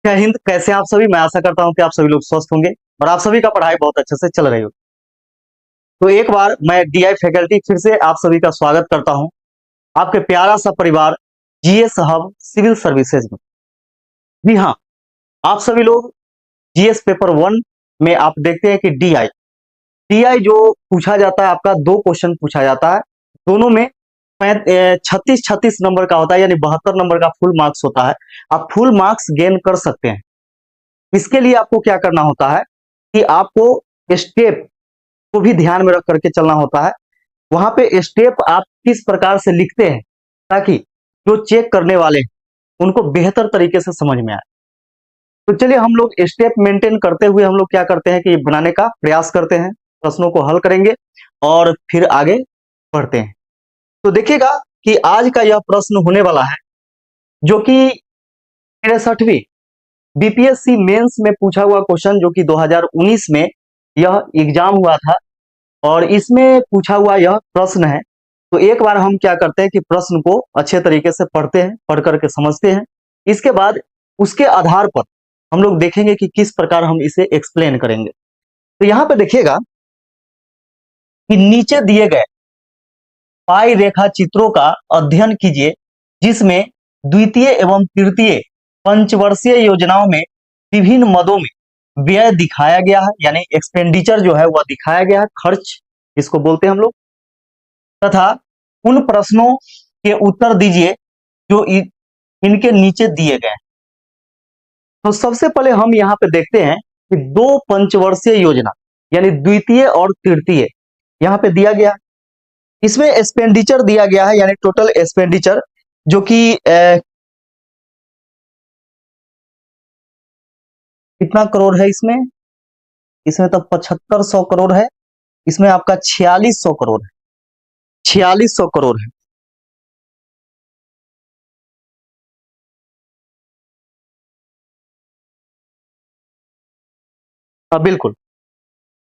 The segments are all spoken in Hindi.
जय हिंद। कैसे हैं आप सभी? मैं आशा करता हूं कि आप सभी लोग स्वस्थ होंगे और आप सभी का पढ़ाई बहुत अच्छे से चल रही हो। तो एक बार मैं डीआई फैकल्टी फिर से आप सभी का स्वागत करता हूं आपके प्यारा सा परिवार जीएस हब सिविल सर्विसेज में। जी हाँ, आप सभी लोग जीएस पेपर 1 में आप देखते हैं कि डीआई डीआई जो पूछा जाता है, आपका 2 क्वेश्चन पूछा जाता है। दोनों में 36 नंबर का होता है, यानी 72 नंबर का फुल मार्क्स होता है। आप फुल मार्क्स गेन कर सकते हैं। इसके लिए आपको क्या करना होता है कि आपको स्टेप को भी ध्यान में रख करके चलना होता है। वहां पे स्टेप आप किस प्रकार से लिखते हैं ताकि जो चेक करने वाले हैं उनको बेहतर तरीके से समझ में आए। तो चलिए, हम लोग स्टेप मेंटेन करते हुए हम लोग क्या करते हैं कि बनाने का प्रयास करते हैं, प्रश्नों को हल करेंगे और फिर आगे बढ़ते हैं। तो देखिएगा कि आज का यह प्रश्न होने वाला है जो कि 63वीं बीपीएससी मेंस में पूछा हुआ क्वेश्चन, जो कि 2019 में यह एग्जाम हुआ था और इसमें पूछा हुआ यह प्रश्न है। तो एक बार हम क्या करते हैं कि प्रश्न को अच्छे तरीके से पढ़ते हैं, पढ़ करके समझते हैं। इसके बाद उसके आधार पर हम लोग देखेंगे कि किस प्रकार हम इसे एक्सप्लेन करेंगे। तो यहाँ पे देखिएगा कि नीचे दिए गए पाई रेखा चित्रों का अध्ययन कीजिए जिसमें द्वितीय एवं तृतीय पंचवर्षीय योजनाओं में विभिन्न मदों में व्यय दिखाया गया है, यानी एक्सपेंडिचर जो है वह दिखाया गया है, खर्च इसको बोलते हैं हम लोग। तथा उन प्रश्नों के उत्तर दीजिए जो इनके नीचे दिए गए हैं। तो सबसे पहले हम यहाँ पे देखते हैं कि 2 पंचवर्षीय योजना यानी द्वितीय और तृतीय यहाँ पे दिया गया। इसमें एक्सपेंडिचर दिया गया है, यानी टोटल एक्सपेंडिचर जो कि कितना करोड़ है इसमें। इसमें तो 7500 करोड़ है। इसमें आपका 4600 करोड़ है। 4600 करोड़ है। हाँ बिल्कुल,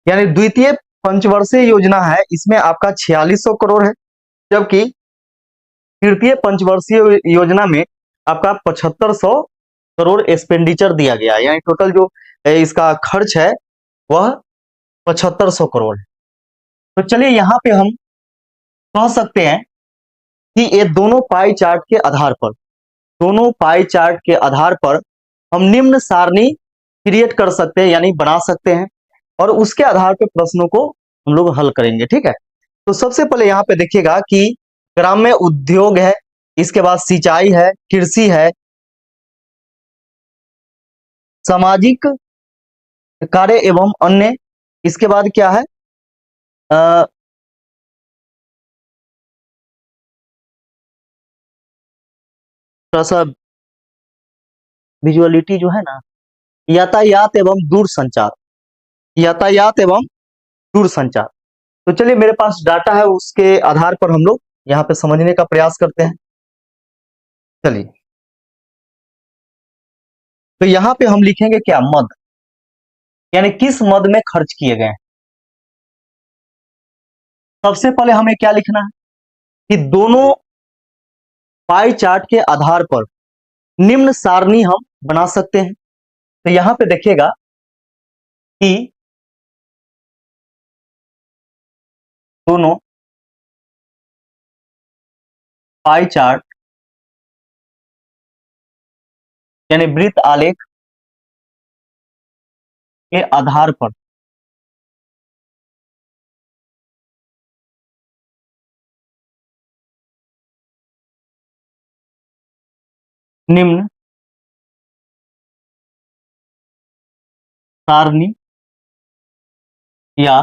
यानी द्वितीय पंचवर्षीय योजना है, इसमें आपका 4600 करोड़ है। जबकि तृतीय पंचवर्षीय योजना में आपका 7500 करोड़ एक्सपेंडिचर दिया गया है, यानी टोटल जो इसका खर्च है वह 7500 करोड़ है। तो चलिए, यहाँ पे हम कह सकते हैं कि ये दोनों पाई चार्ट के आधार पर, दोनों पाई चार्ट के आधार पर हम निम्न सारणी क्रिएट कर सकते हैं, यानी बना सकते हैं और उसके आधार पर प्रश्नों को हम लोग हल करेंगे। ठीक है, तो सबसे पहले यहाँ पे देखिएगा कि ग्राम्य उद्योग है, इसके बाद सिंचाई है, कृषि है, सामाजिक कार्य एवं अन्य, इसके बाद क्या है अ, थोड़ा सा विजुअलिटी जो है ना, यातायात एवं दूरसंचार, यातायात एवं दूरसंचार। तो चलिए, मेरे पास डाटा है, उसके आधार पर हम लोग यहाँ पे समझने का प्रयास करते हैं। चलिए, तो यहाँ पे हम लिखेंगे क्या, मद, यानी किस मद में खर्च किए गए हैं। सबसे पहले हमें क्या लिखना है कि दोनों पाई चार्ट के आधार पर निम्न सारणी हम बना सकते हैं। तो यहाँ पे देखिएगा कि दोनों पाई चार्ट यानी वृत्त आलेख के आधार पर निम्न सारणी या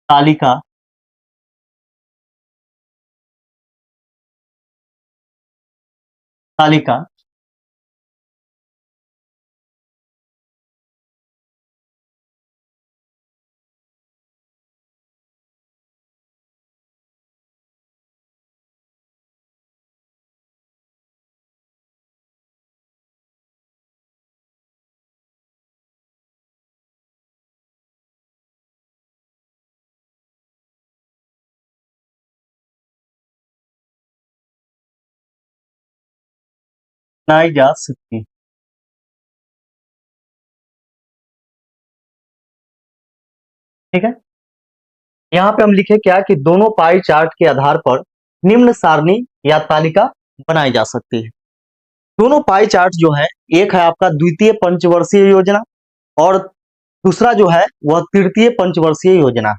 तालिका तालिका बनाई जा सकती है। ठीक है, यहाँ पे हम लिखे क्या कि दोनों पाई चार्ट के आधार पर निम्न सारणी या तालिका बनाई जा सकती है। दोनों पाई चार्ट जो है, एक है आपका द्वितीय पंचवर्षीय योजना और दूसरा जो है वह तृतीय पंचवर्षीय योजना।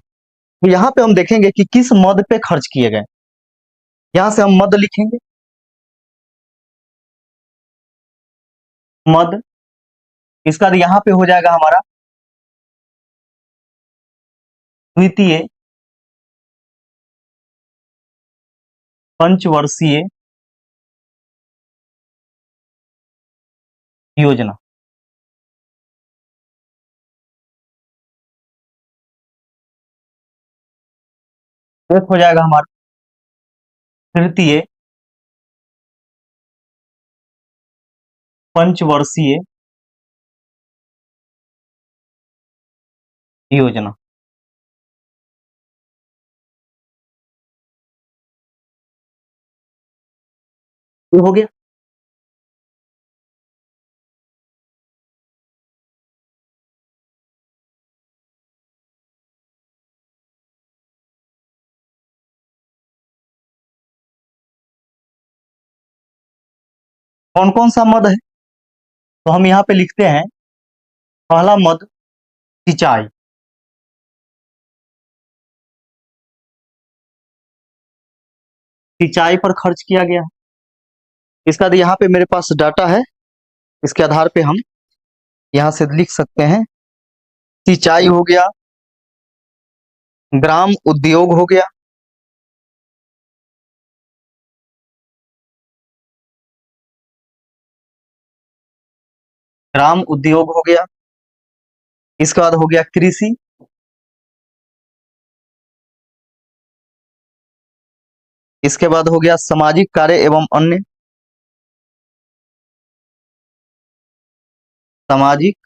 तो यहाँ पे हम देखेंगे कि किस मद पे खर्च किए गए। यहाँ से हम मद लिखेंगे, मद। इसका यहाँ पे हो जाएगा हमारा द्वितीय पंचवर्षीय योजना। एक हो जाएगा हमारा तृतीय पंचवर्षीय योजना। ये हो गया। कौन कौन सा मद है, तो हम यहाँ पे लिखते हैं पहला मद सिंचाई। सिंचाई पर खर्च किया गया है। इसका यहाँ पे मेरे पास डाटा है, इसके आधार पे हम यहाँ से लिख सकते हैं। सिंचाई हो गया, ग्राम उद्योग हो गया, ग्राम उद्योग हो गया। इसके बाद हो गया कृषि, इसके बाद हो गया सामाजिक कार्य एवं अन्य, सामाजिक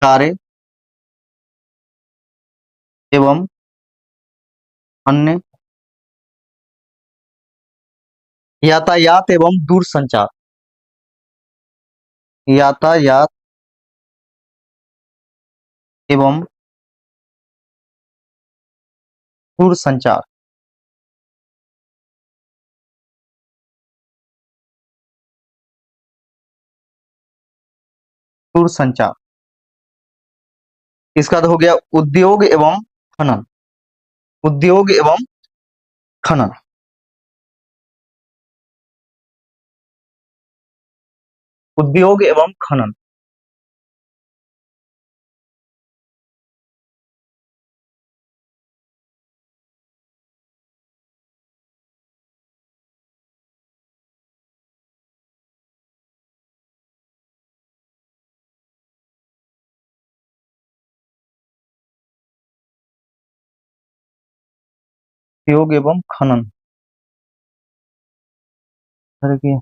कार्य एवं अन्य, यातायात एवं दूरसंचार, यातायात एवं दूरसंचार, दूरसंचार। इसका तो हो गया उद्योग एवं खनन, उद्योग एवं खनन। उद्योग एवं खनन। उद्योग एवं खनन। अरे की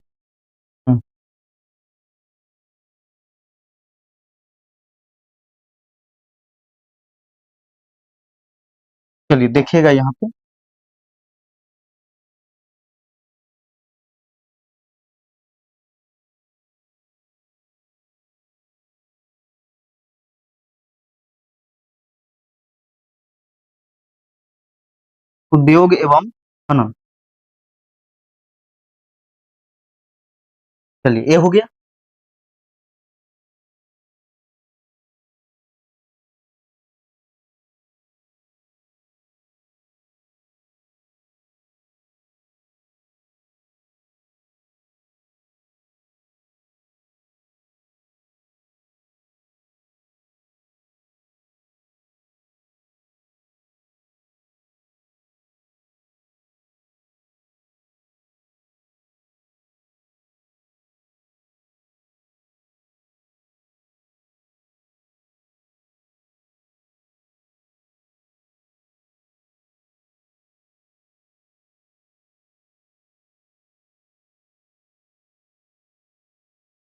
चलिए देखिएगा यहाँ पे, उद्योग एवं खनन। चलिए ये हो गया।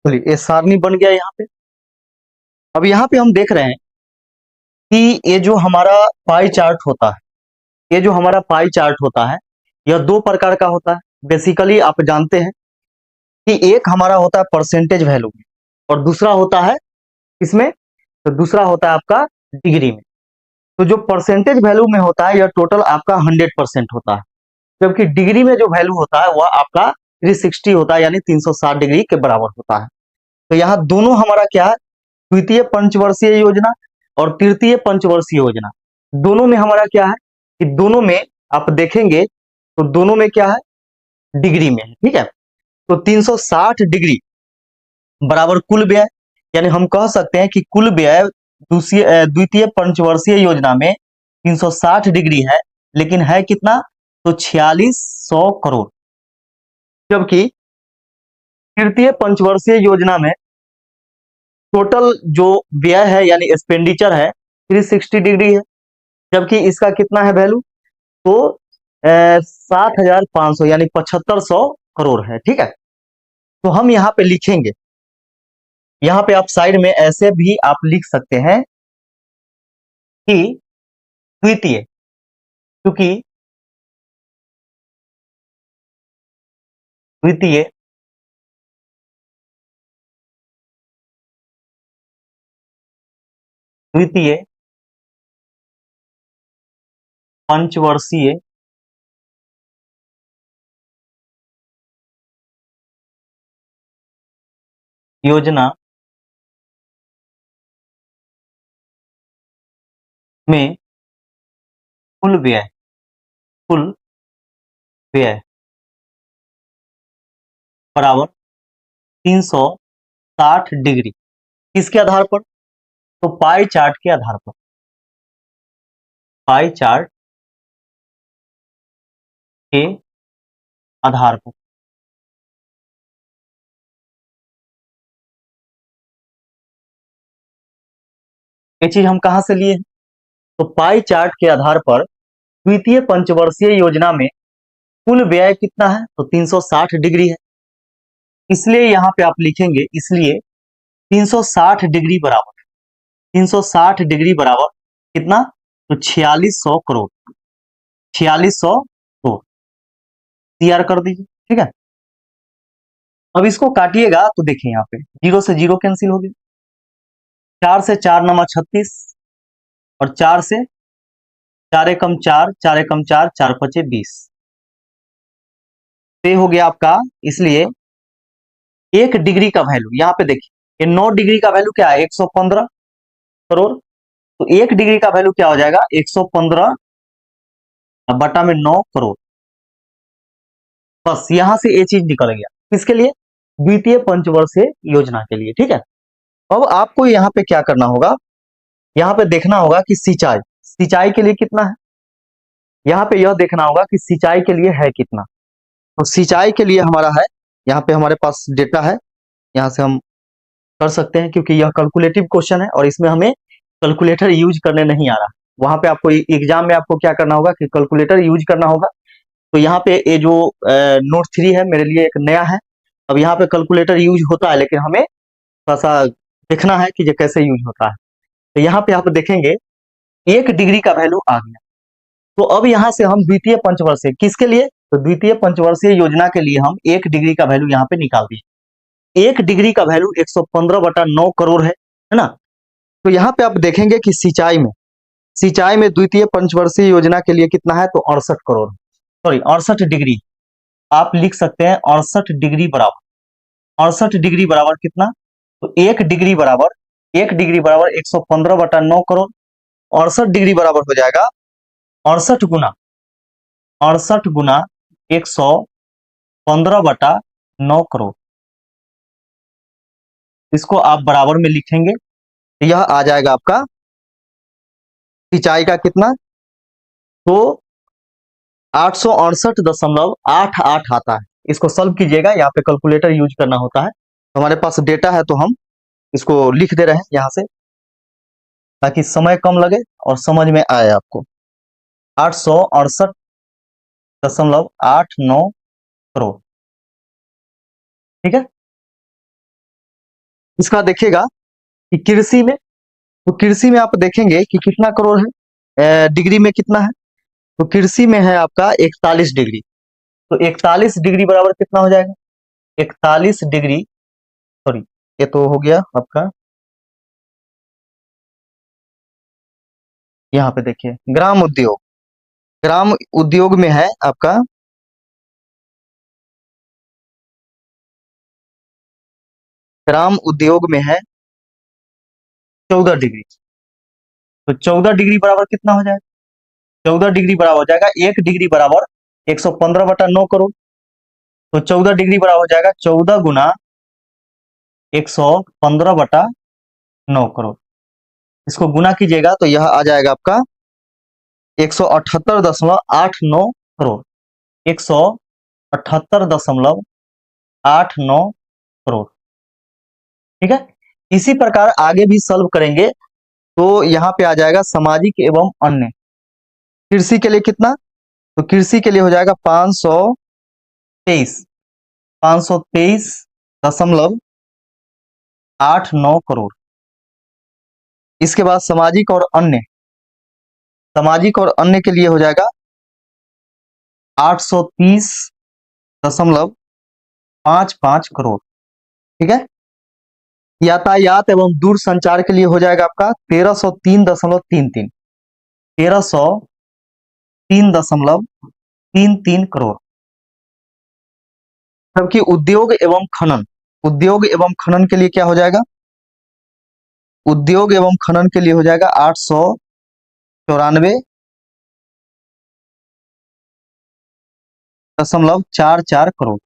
चलिए ये सारणी बन गया यहाँ पे। अब यहाँ पे हम देख रहे हैं कि ये जो हमारा पाई चार्ट होता है, ये जो हमारा पाई चार्ट होता है, यह दो प्रकार का होता है। बेसिकली आप जानते हैं कि एक हमारा होता है परसेंटेज वैल्यू में और दूसरा होता है इसमें, तो दूसरा होता है आपका डिग्री में। तो जो परसेंटेज वैल्यू में होता है यह टोटल आपका 100% होता है, जबकि डिग्री में जो वैल्यू होता है वह आपका 360 होता है, यानी 360 डिग्री के बराबर होता है। तो यहाँ दोनों हमारा क्या है, द्वितीय पंचवर्षीय योजना और तृतीय पंचवर्षीय योजना, दोनों में हमारा क्या है कि दोनों में आप देखेंगे तो दोनों में क्या है, डिग्री में है। ठीक है, तो 360 डिग्री बराबर कुल व्यय, यानी हम कह सकते हैं कि कुल व्यय द्वितीय पंचवर्षीय योजना में 360 डिग्री है, लेकिन है कितना, तो 4600 करोड़। जबकि तृतीय पंचवर्षीय योजना में टोटल जो व्यय है यानी एक्सपेंडिचर है 360 डिग्री है, जबकि इसका कितना है वैल्यू, तो 7500 यानी 7500 करोड़ है। ठीक है, तो हम यहाँ पे लिखेंगे, यहाँ पे आप साइड में ऐसे भी आप लिख सकते हैं कि द्वितीय, क्योंकि द्वितीय द्वितीय पंचवर्षीय योजना में कुल व्यय बराबर 360 डिग्री, किसके आधार पर, तो पाई चार्ट के आधार पर, पाई चार्ट के आधार पर। ये चीज हम कहां से लिए हैं, तो पाई चार्ट के आधार पर द्वितीय पंचवर्षीय योजना में कुल व्यय कितना है, तो 360 डिग्री है। इसलिए यहां पे आप लिखेंगे, इसलिए 360 डिग्री बराबर 360 डिग्री बराबर कितना, तो 4600 करोड़, 4600 करोड़ तैयार कर दीजिए। ठीक है, अब इसको काटिएगा तो देखिए यहाँ पे जीरो से जीरो कैंसिल हो गया, 4 से 4 नमा 36 और 4 से 4 एकम 4, 4 एकम 4, 4 पचे 20, ये हो गया आपका। इसलिए 1 डिग्री का वैल्यू यहाँ पे देखिए, ये 9 डिग्री का वैल्यू क्या है, 115 करोड़। तो 1 डिग्री का वैल्यू क्या हो जाएगा, 115 बटा में 9 करोड़। बस यहां से ये चीज निकल गया, किसके लिए, द्वितीय पंचवर्षीय योजना के लिए। ठीक है, अब आपको यहाँ पे क्या करना होगा, यहाँ पे देखना होगा कि सिंचाई सिंचाई के लिए कितना है, यहाँ पे यह देखना होगा कि सिंचाई के लिए है कितना। तो सिंचाई के लिए हमारा है, यहाँ पे हमारे पास डेटा है, यहाँ से हम कर सकते हैं, क्योंकि यह कैलकुलेटिव क्वेश्चन है और इसमें हमें कैलकुलेटर यूज करने नहीं आ रहा। वहां पे आपको एग्जाम में आपको क्या करना होगा कि कैलकुलेटर यूज करना होगा। तो यहाँ पे ये जो नोट 3 है मेरे लिए एक नया है, अब यहाँ पे कैलकुलेटर यूज होता है, लेकिन हमें थोड़ा सा देखना है कि ये कैसे यूज होता है। तो यहाँ पे आप देखेंगे 1 डिग्री का वैल्यू आ गया। तो अब यहाँ से हम द्वितीय पंचवर्षीय किसके लिए, तो द्वितीय पंचवर्षीय योजना के लिए हम 1 डिग्री का वैल्यू यहाँ पे निकाल दिए। 1 डिग्री का वैल्यू 115 बटा 9 करोड़ है ना। तो यहाँ पे आप देखेंगे कि सिंचाई में द्वितीय पंचवर्षीय योजना के लिए कितना है, तो 68 करोड़, सॉरी 68 डिग्री, आप लिख सकते हैं 68 डिग्री बराबर, 68 डिग्री बराबर कितना, तो 1 डिग्री बराबर 115 बटा 9 करोड़। 68 डिग्री बराबर हो जाएगा 68 गुना 115 बटा 9 करोड़। इसको आप बराबर में लिखेंगे, यह आ जाएगा आपका सिंचाई का कितना, तो 868.88 आता है। इसको सॉल्व कीजिएगा, यहाँ पे कैलकुलेटर यूज करना होता है। हमारे पास डेटा है तो हम इसको लिख दे रहे हैं यहाँ से, ताकि समय कम लगे और समझ में आए आपको। 868.89 करोड़। ठीक है, इसका देखिएगा कि कृषि में आप देखेंगे कि कितना करोड़ है, डिग्री में कितना है, तो कृषि में है आपका 41 डिग्री। तो 41 डिग्री बराबर कितना हो जाएगा, 41 डिग्री, सॉरी ये तो हो गया आपका, यहाँ पे देखिए ग्राम उद्योग, ग्राम उद्योग में है आपका ग्राम उद्योग में है 14 डिग्री। तो 14 डिग्री बराबर कितना हो जाएगा? 14 डिग्री बराबर हो जाएगा 1 डिग्री बराबर 115/9 करोड़। तो 14 डिग्री बराबर हो जाएगा 14 गुना 115/9 करोड़। इसको गुना कीजिएगा तो यह आ जाएगा आपका 178.89 करोड़। 178.89 करोड़। ठीक है। इसी प्रकार आगे भी सॉल्व करेंगे तो यहाँ पे आ जाएगा सामाजिक एवं अन्य। कृषि के लिए कितना? तो कृषि के लिए हो जाएगा 523.89 करोड़। इसके बाद सामाजिक और अन्य, सामाजिक और अन्य के लिए हो जाएगा 830.55 करोड़। ठीक है। यातायात एवं दूर संचार के लिए हो जाएगा आपका 1303.33, 1303.33 करोड़। जबकि उद्योग एवं खनन, उद्योग एवं खनन के लिए क्या हो जाएगा? उद्योग एवं खनन के लिए हो जाएगा 894.44 करोड़।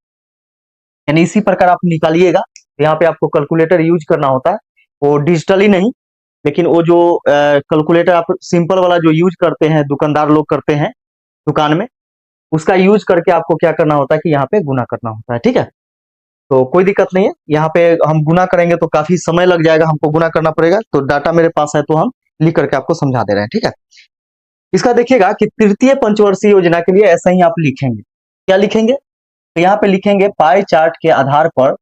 यानी इसी प्रकार आप निकालिएगा। यहाँ पे आपको कैलकुलेटर यूज करना होता है, वो डिजिटली नहीं, लेकिन वो जो कैलकुलेटर आप सिंपल वाला जो यूज करते हैं, दुकानदार लोग करते हैं दुकान में, उसका यूज करके आपको क्या करना होता है कि यहाँ पे गुना करना होता है। ठीक है। तो कोई दिक्कत नहीं है, यहाँ पे हम गुना करेंगे तो काफी समय लग जाएगा, हमको गुना करना पड़ेगा। तो डाटा मेरे पास है तो हम लिख करके आपको समझा दे रहे हैं। ठीक है। इसका देखिएगा कि तृतीय पंचवर्षीय योजना के लिए ऐसा ही आप लिखेंगे। क्या लिखेंगे? तो यहाँ पे लिखेंगे पाई चार्ट के आधार पर,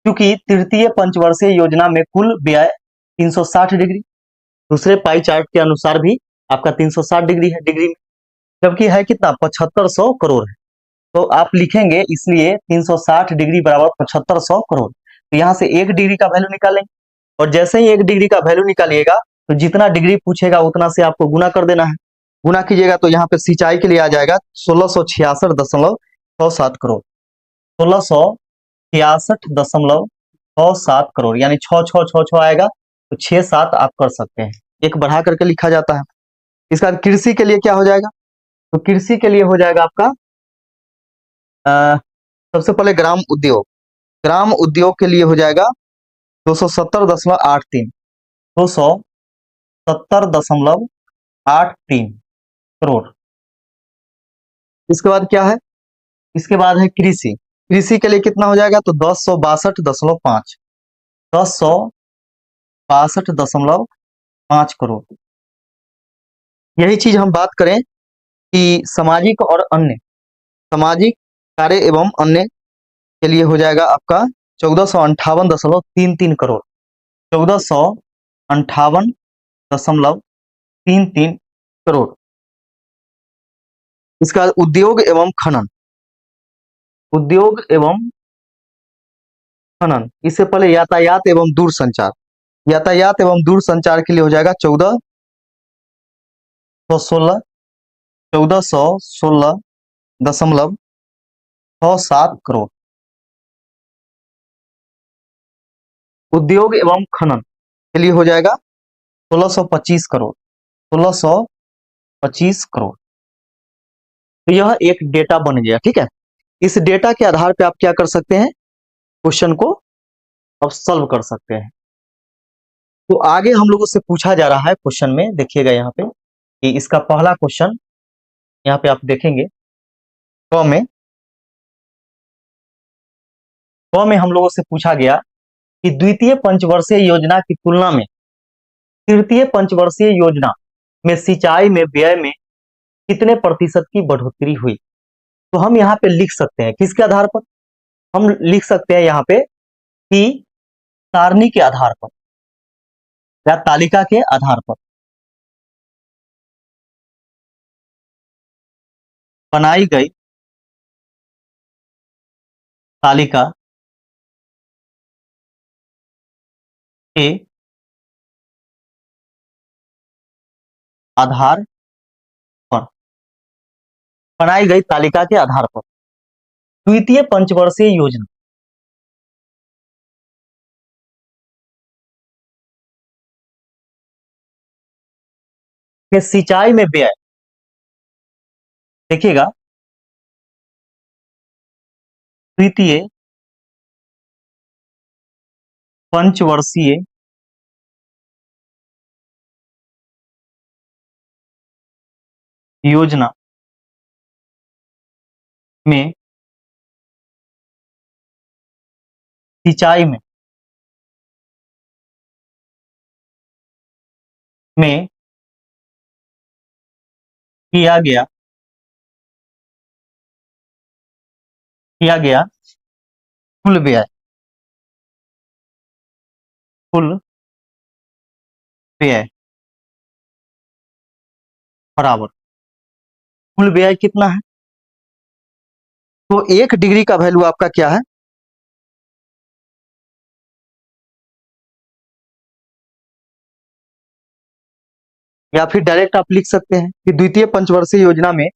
क्योंकि तृतीय पंचवर्षीय योजना में कुल व्यय 360 डिग्री, दूसरे पाई चार्ट के अनुसार भी आपका 360 डिग्री है डिग्री में, जबकि है कितना? 7500 करोड़ है। तो आप लिखेंगे इसलिए 360 डिग्री बराबर 7500 करोड़। तो यहाँ से 1 डिग्री का वैल्यू निकालेंगे, और जैसे ही 1 डिग्री का वैल्यू निकालिएगा तो जितना डिग्री पूछेगा उतना से आपको गुना कर देना है। गुना कीजिएगा तो यहाँ पे सिंचाई के लिए आ जाएगा 1666.67 करोड़। 1666.67 करोड़, यानी 6 6 6 6 आएगा तो 6 7 आप कर सकते हैं, एक बढ़ा करके लिखा जाता है। इसका कृषि के लिए क्या हो जाएगा? तो कृषि के लिए हो जाएगा आपका सबसे पहले ग्राम उद्योग, ग्राम उद्योग के लिए हो जाएगा 270.83, 270.83 करोड़। इसके बाद क्या है? इसके बाद है कृषि। कृषि के लिए कितना हो जाएगा? तो 10,162.5, 10,162.5 करोड़। यही चीज हम बात करें कि सामाजिक और अन्य, सामाजिक कार्य एवं अन्य के लिए हो जाएगा आपका 1458.33 करोड़, 1458.33 करोड़। इसका उद्योग एवं खनन, उद्योग एवं खनन, इससे पहले यातायात एवं दूर संचार, यातायात एवं दूर संचार के लिए हो जाएगा 1416.67 करोड़। उद्योग एवं खनन के लिए हो जाएगा 1625 करोड़, 1625 करोड़। तो यह एक डेटा बन गया। ठीक है। इस डेटा के आधार पे आप क्या कर सकते हैं? क्वेश्चन को अब सॉल्व कर सकते हैं। तो आगे हम लोगों से पूछा जा रहा है क्वेश्चन में, देखिएगा यहाँ पे कि इसका पहला क्वेश्चन यहाँ पे आप देखेंगे, क में हम लोगों से पूछा गया कि द्वितीय पंचवर्षीय योजना की तुलना में तृतीय पंचवर्षीय योजना में सिंचाई में व्यय में कितने प्रतिशत की बढ़ोतरी हुई। तो हम यहाँ पे लिख सकते हैं किसके आधार पर? हम लिख सकते हैं यहाँ पे कि सारणी के आधार पर या तालिका के आधार पर बनाई गई तालिका के आधार पर, बनाई गई तालिका के आधार पर द्वितीय पंचवर्षीय योजना के सिंचाई में व्यय, देखिएगा, द्वितीय पंचवर्षीय योजना में सिंचाई में किया गया कुल व्यय, कुल व्यय बराबर, कुल व्यय कितना है? तो 1 डिग्री का वैल्यू आपका क्या है? या फिर डायरेक्ट आप लिख सकते हैं कि द्वितीय पंचवर्षीय योजना में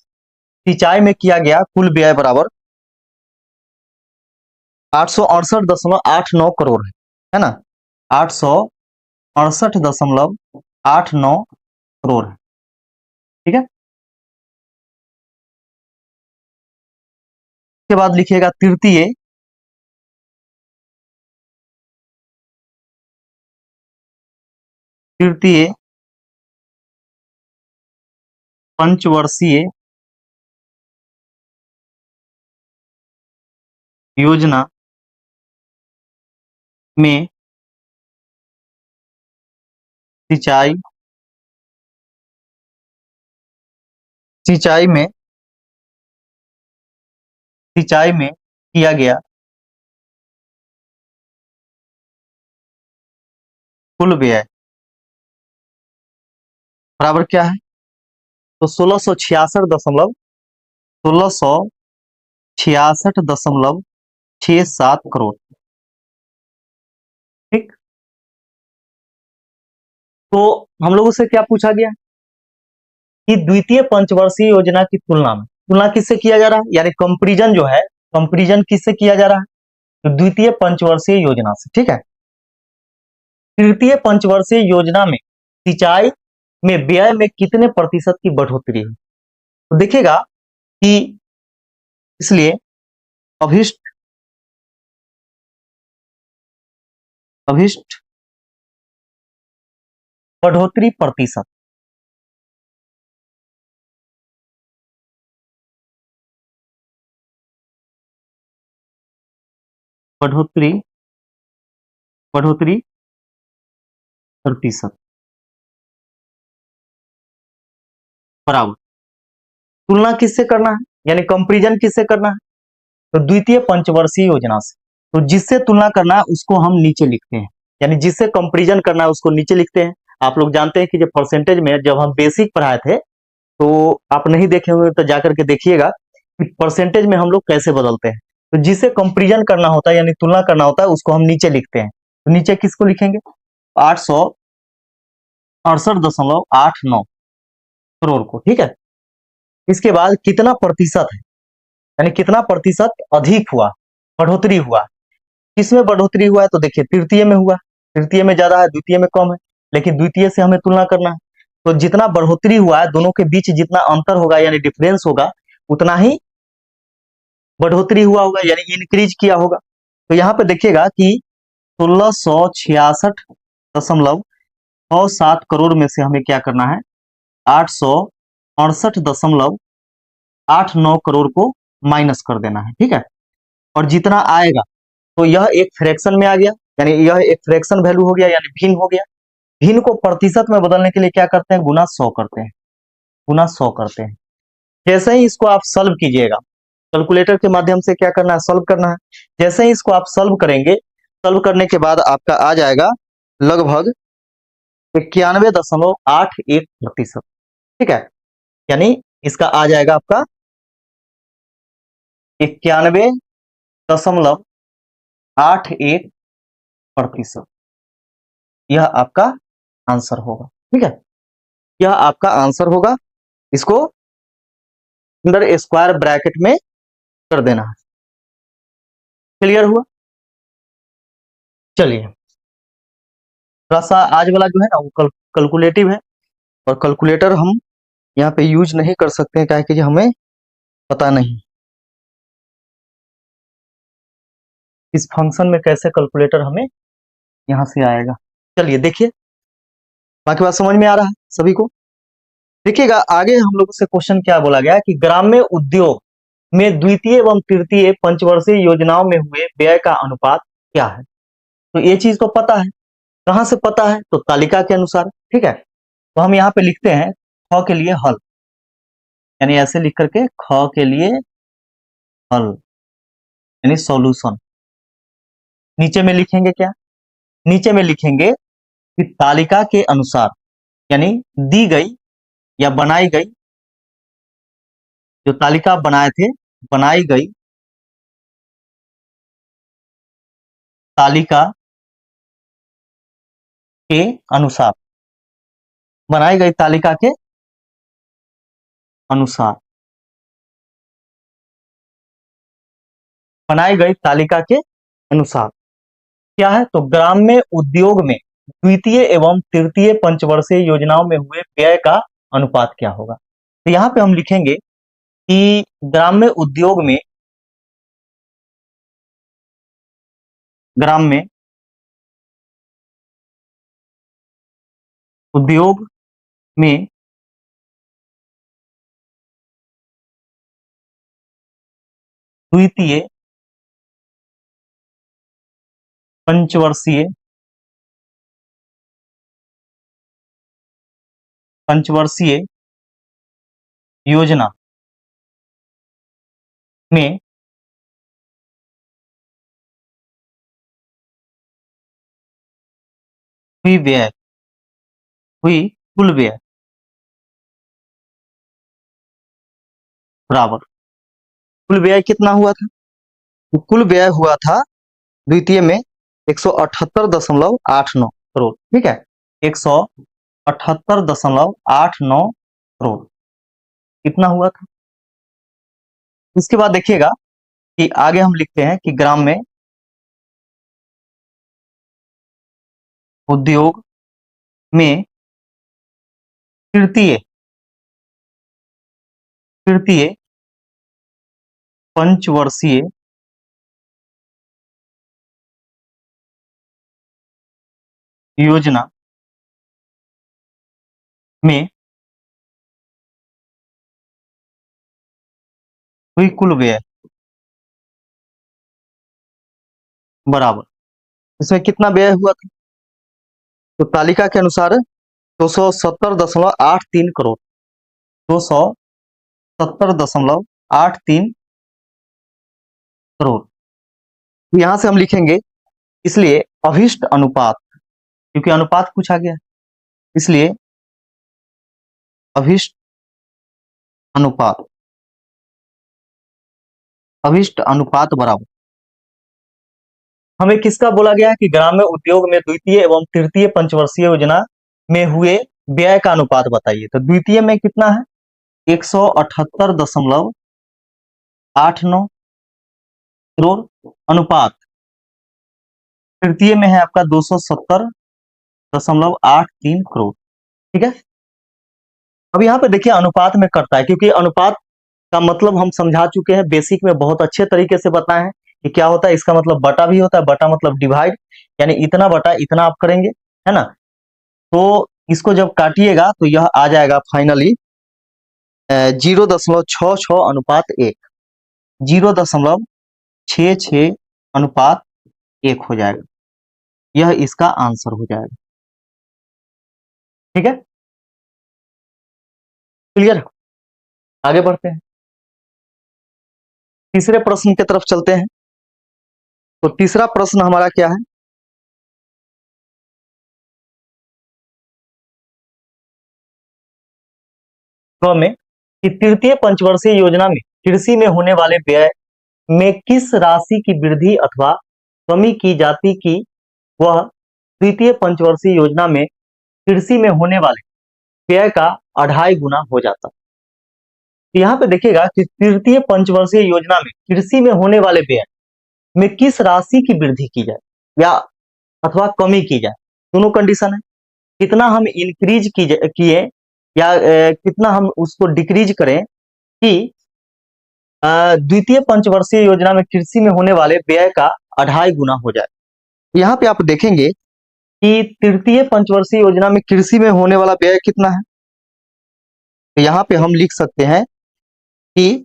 सिंचाई में किया गया कुल व्यय बराबर 868.89 करोड़ है ना, 868.89 करोड़ है, ठीक है। उसके बाद लिखिएगा तृतीय पंचवर्षीय योजना में सिंचाई सिंचाई में सिंचाई में किया गया कुल व्यय बराबर क्या है? तो 1666.67 करोड़, ठीक। तो हम लोगों से क्या पूछा गया कि द्वितीय पंचवर्षीय योजना की तुलना किससे किया जा रहा है, यानी कंपैरिजन जो है, कंपैरिजन किससे किया जा रहा है? तो द्वितीय पंचवर्षीय योजना से, ठीक है। तृतीय पंचवर्षीय योजना में सिंचाई में व्यय में कितने प्रतिशत की बढ़ोतरी हुई? तो देखिएगा कि इसलिए अभिष्ट अभिष्ट बढ़ोतरी प्रतिशत, बढ़ोतरी बढ़ोतरी प्रतिशत बराबर, तुलना किससे करना है, यानी कंपैरिजन किससे करना है? तो द्वितीय पंचवर्षीय योजना से। तो जिससे तुलना करना है उसको हम नीचे लिखते हैं, यानी जिससे कंपैरिजन करना है उसको नीचे लिखते हैं। आप लोग जानते हैं कि जब परसेंटेज में जब हम बेसिक पढ़ाए थे, तो आप नहीं देखे हुए तो जाकर के देखिएगा कि परसेंटेज में हम लोग कैसे बदलते हैं। तो जिससे कंपैरिजन करना होता है यानी तुलना करना होता है उसको हम नीचे लिखते हैं। तो नीचे किसको लिखेंगे? 868.89 करोड़ को, ठीक है। इसके बाद कितना प्रतिशत है, यानी कितना प्रतिशत अधिक हुआ, बढ़ोतरी हुआ, किसमें बढ़ोतरी हुआ है? तो देखिए तृतीय में हुआ, तृतीय में ज्यादा है, द्वितीय में कम है, लेकिन द्वितीय से हमें तुलना करना है। तो जितना बढ़ोतरी हुआ है दोनों के बीच जितना अंतर होगा यानी डिफरेंस होगा, उतना ही बढ़ोतरी हुआ होगा, यानी इंक्रीज किया होगा। तो यहाँ पे देखिएगा कि 1666.67 करोड़ में से हमें क्या करना है, 868.89 करोड़ को माइनस कर देना है, ठीक है। और जितना आएगा तो यह एक फ्रैक्शन में आ गया, यानी यह एक फ्रैक्शन वैल्यू हो गया, यानी भिन्न हो गया। भिन्न को प्रतिशत में बदलने के लिए क्या करते हैं? गुना 100 करते हैं, गुना 100 करते हैं। जैसे ही इसको आप सॉल्व कीजिएगा, कैलकुलेटर के माध्यम से क्या करना है? सॉल्व करना है। जैसे ही इसको आप सॉल्व करेंगे, सॉल्व करने के बाद आपका आ जाएगा लगभग 91.81%, ठीक है। यानी इसका आ जाएगा आपका 91 0.81%। यह आपका आंसर होगा। ठीक है, यह आपका आंसर होगा। इसको अंडर स्क्वायर ब्रैकेट में कर देना है। क्लियर हुआ? चलिए, थोड़ा सा आज वाला जो है ना वो कैलकुलेटिव है, और कैलकुलेटर हम यहाँ पे यूज नहीं कर सकते हैं, क्या कि हमें पता नहीं इस फंक्शन में कैसे कैलकुलेटर हमें यहाँ से आएगा। चलिए देखिए, बाकी बात समझ में आ रहा है सभी को? देखिएगा आगे हम लोगों से क्वेश्चन क्या बोला गया कि ग्राम्य उद्योग में द्वितीय एवं तृतीय पंचवर्षीय योजनाओं में हुए व्यय का अनुपात क्या है। तो ये चीज तो पता है। कहां से पता है? तो तालिका के अनुसार। ठीक है, तो हम यहाँ पे लिखते हैं ख के लिए हल, यानी ऐसे लिख करके ख के लिए हल यानी सॉल्यूशन। नीचे में लिखेंगे क्या? नीचे में लिखेंगे कि तालिका के अनुसार, यानी दी गई या बनाई गई, जो तालिका बनाए थे, बनाई गई तालिका के अनुसार, बनाई गई तालिका के अनुसार, बनाई गई तालिका के अनुसार क्या है? तो ग्राम्य उद्योग में द्वितीय एवं तृतीय पंचवर्षीय योजनाओं में हुए व्यय का अनुपात क्या होगा। तो यहाँ पे हम लिखेंगे कि ग्राम्य उद्योग में, ग्राम्य उद्योग में द्वितीय पंचवर्षीय पंचवर्षीय योजना में हुई व्यय, हुई कुल व्यय बराबर, कुल व्यय कितना हुआ था? तो कुल व्यय हुआ था द्वितीय में 178.89 करोड़। ठीक है, 178.89 करोड़ कितना हुआ था। इसके बाद देखिएगा कि आगे हम लिखते हैं कि ग्राम में उद्योग में तृतीय तृतीय पंचवर्षीय योजना में हुई कुल व्यय बराबर, इसमें कितना व्यय हुआ था? तो तालिका के अनुसार 270.83 करोड़, 270.83 करोड़। तो यहां से हम लिखेंगे, इसलिए अभिष्ट अनुपात, क्योंकि अनुपात पूछा गया, इसलिए अभिष्ट अनुपात, अभिष्ट अनुपात बराबर, हमें किसका बोला गया कि ग्राम्य उद्योग में द्वितीय एवं तृतीय पंचवर्षीय योजना में हुए व्यय का अनुपात बताइए। तो द्वितीय में कितना है? 178.89 करोड़, अनुपात तृतीय में है आपका 270.83 करोड़। ठीक है, अब यहाँ पे देखिए अनुपात में करता है, क्योंकि अनुपात का मतलब हम समझा चुके हैं, बेसिक में बहुत अच्छे तरीके से बताए हैं कि क्या होता है। इसका मतलब बटा भी होता है, बटा मतलब डिवाइड, यानी इतना बटा इतना आप करेंगे, है ना। तो इसको जब काटिएगा तो यह आ जाएगा फाइनली 0.66 अनुपात 1, 0.66 अनुपात 1 हो जाएगा। यह इसका आंसर हो जाएगा। ठीक है, क्लियर? आगे बढ़ते हैं, तीसरे प्रश्न की तरफ चलते हैं। तो तीसरा प्रश्न हमारा क्या है? में कि तृतीय पंचवर्षीय योजना में कृषि में होने वाले व्यय में किस राशि की वृद्धि अथवा कमी की जाती कि वह द्वितीय पंचवर्षीय योजना में कृषि में होने वाले व्यय का 2.5 गुना हो जाता। तो यहाँ पे देखिएगा कि तृतीय पंचवर्षीय योजना में कृषि में होने वाले व्यय में किस राशि की वृद्धि की जाए या अथवा कमी की जाए, दोनों कंडीशन है। कितना हम इंक्रीज किए या कितना हम उसको डिक्रीज करें कि द्वितीय पंचवर्षीय योजना में कृषि में होने वाले व्यय का 2.5 गुना हो जाए। यहाँ पे आप देखेंगे कि तृतीय पंचवर्षीय योजना में कृषि में होने वाला व्यय कितना है। तो यहाँ पे हम लिख सकते हैं कि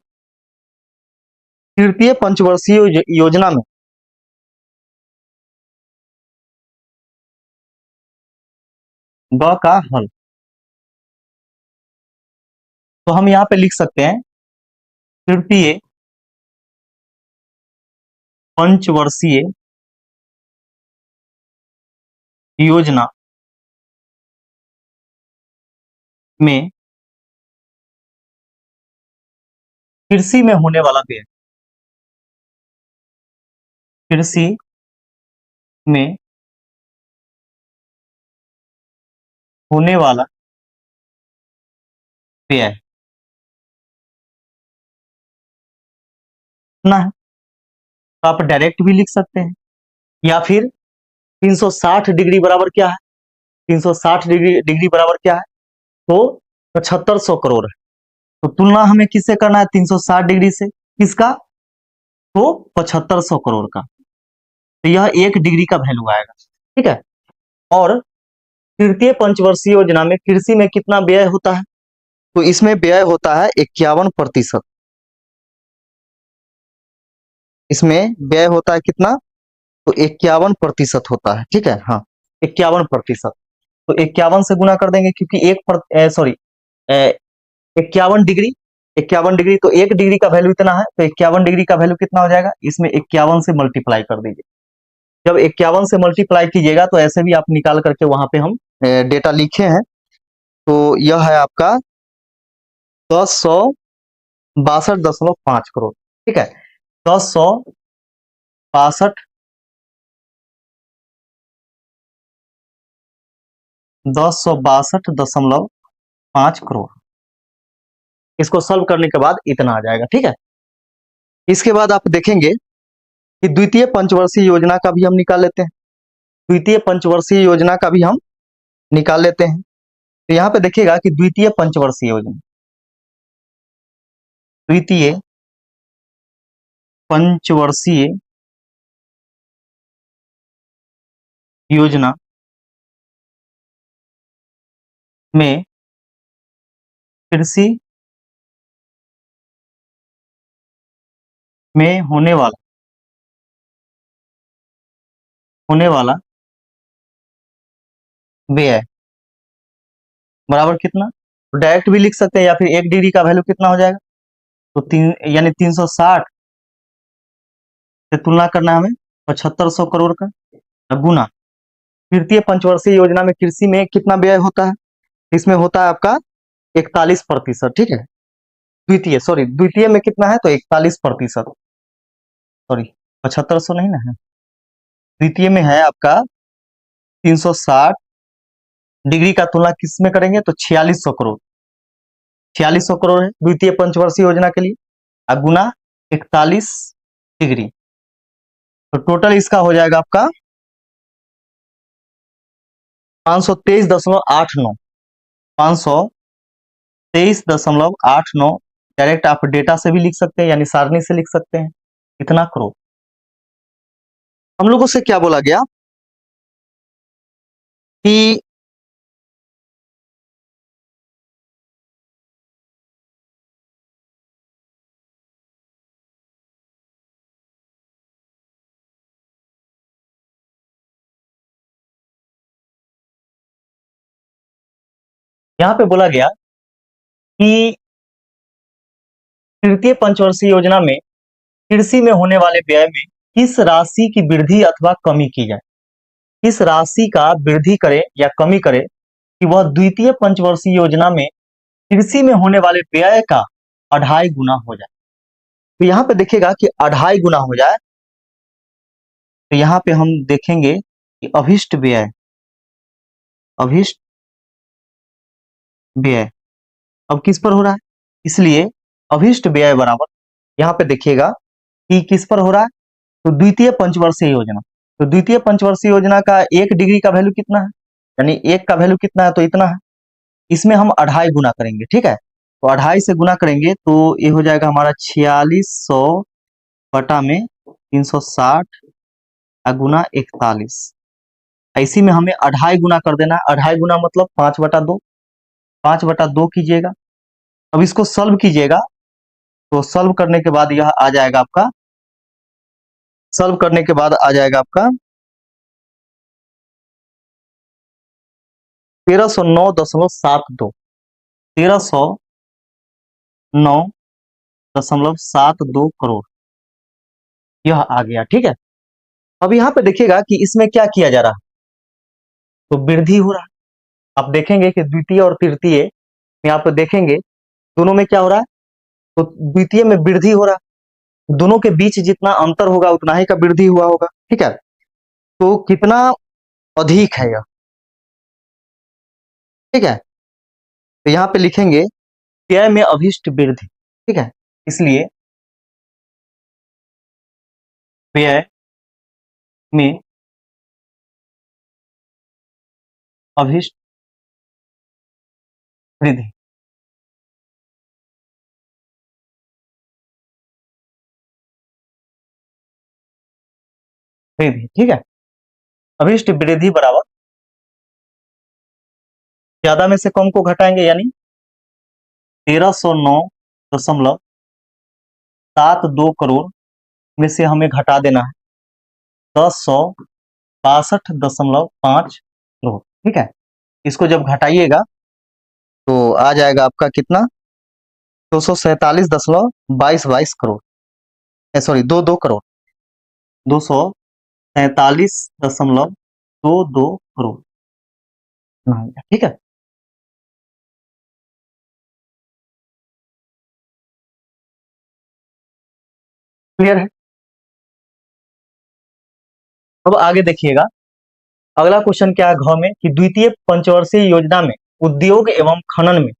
तृतीय पंचवर्षीय योजना में ग का हल, तो हम यहाँ पे लिख सकते हैं तृतीय पंचवर्षीय योजना में कृषि में होने वाला व्यय, कृषि में होने वाला व्यय कितना है। तो आप डायरेक्ट भी लिख सकते हैं या फिर 360 डिग्री बराबर क्या है, 360 डिग्री बराबर क्या है, तो 7500 करोड़ है। तो तुलना हमें किससे करना है, 360 डिग्री से, किसका, तो 7500 करोड़ का। तो यह 1 डिग्री का वैल्यू आएगा, ठीक है। और तृतीय पंचवर्षीय योजना में कृषि में कितना व्यय होता है, तो इसमें व्यय होता है 51%। इसमें व्यय होता है कितना, तो 51% होता है, ठीक है। हाँ, 51%। तो 51 से गुना कर देंगे क्योंकि 51 डिग्री, 51 डिग्री, तो 1 डिग्री का वैल्यू इतना है, तो 51 डिग्री का वैल्यू कितना हो जाएगा, इसमें 51 से मल्टीप्लाई कर दीजिए। जब 51 से मल्टीप्लाई कीजिएगा तो ऐसे भी आप निकाल करके वहां पे हम डेटा लिखे हैं। तो यह है आपका 10,162.5 करोड़, ठीक है। 10,162 10,162.5 करोड़। इसको सॉल्व करने के बाद इतना आ जाएगा, ठीक है। इसके बाद आप देखेंगे कि द्वितीय पंचवर्षीय योजना का भी हम निकाल लेते हैं, द्वितीय पंचवर्षीय योजना का भी हम निकाल लेते हैं। तो यहाँ पे देखिएगा कि द्वितीय पंचवर्षीय योजना, द्वितीय पंचवर्षीय योजना में कृषि में होने वाला व्यय बराबर कितना, तो डायरेक्ट भी लिख सकते हैं या फिर 1 डिग्री का वैल्यू कितना हो जाएगा, तो 360 से तुलना करना है हमें 7500 करोड़ का, गुना तृतीय पंचवर्षीय योजना में कृषि में कितना व्यय होता है, इसमें होता है आपका 41%, ठीक है। द्वितीय में कितना है, तो 41%, सॉरी 7500 नहीं ना है, द्वितीय में है आपका 360 डिग्री का तुलना किस में करेंगे, तो 4600 करोड़, 4600 करोड़ है द्वितीय पंचवर्षीय योजना के लिए, और गुना 41 डिग्री, तो टोटल इसका हो जाएगा आपका 523.89, 523.89। डायरेक्ट आप डेटा से भी लिख सकते हैं यानी सारणी से लिख सकते हैं, इतना करोड़। हम लोगों से क्या बोला गया कि यहाँ पे बोला गया कि तृतीय पंचवर्षीय योजना में कृषि में होने वाले व्यय में किस राशि की वृद्धि अथवा कमी की जाए, किस राशि का वृद्धि करे या कमी करे कि वह द्वितीय पंचवर्षीय योजना में कृषि में होने वाले व्यय का 2.5 गुना हो जाए। तो यहाँ पे देखिएगा कि 2.5 गुना हो जाए, तो यहाँ पे हम देखेंगे कि अभिष्ट व्यय, अभिष्ट व्यय अब किस पर हो रहा है, इसलिए अभिष्ट व्यय बराबर, यहाँ पे देखिएगा कि किस पर हो रहा है, तो द्वितीय पंचवर्षीय योजना। तो द्वितीय पंचवर्षीय योजना का 1 डिग्री का वैल्यू कितना है, यानी 1 का वैल्यू कितना है, तो इतना है। इसमें हम 2.5 गुना करेंगे, ठीक है। तो 2.5 से गुना करेंगे तो ये हो जाएगा हमारा 4600 बटा में 360 गुना 41। इसी में हमें 2.5 गुना कर देना है। 2.5 गुना मतलब 5/2, 5/2 कीजिएगा। अब इसको सॉल्व कीजिएगा, तो सॉल्व करने के बाद यह आ जाएगा आपका, सॉल्व करने के बाद आ जाएगा आपका 1309.72, 1309.72 करोड़ यह आ गया, ठीक है। अब यहाँ पे देखिएगा कि इसमें क्या किया जा रहा है, तो वृद्धि हो रहा है। आप देखेंगे कि द्वितीय और तृतीय में आप देखेंगे दोनों में क्या हो रहा है, तो द्वितीय में वृद्धि हो रहा है, दोनों के बीच जितना अंतर होगा उतना ही का वृद्धि हुआ होगा, ठीक है। तो कितना अधिक है यह, ठीक है। तो यहाँ पे लिखेंगे व्यय में अभिष्ट वृद्धि, ठीक है। इसलिए व्यय में अभिष्ट वृद्धि, वृद्धि, ठीक है। अभिष्ट वृद्धि बराबर ज्यादा में से कम को घटाएंगे, यानी 1309.72 करोड़ में से हमें घटा देना है 10,162.5 करोड़, ठीक है। इसको जब घटाइएगा तो आ जाएगा आपका कितना, 247.22 करोड़, सॉरी 22 करोड़, 247.22 करोड़, ठीक है। क्लियर है। अब आगे देखिएगा, अगला क्वेश्चन क्या है घ में, कि द्वितीय पंचवर्षीय योजना में उद्योग एवं खनन में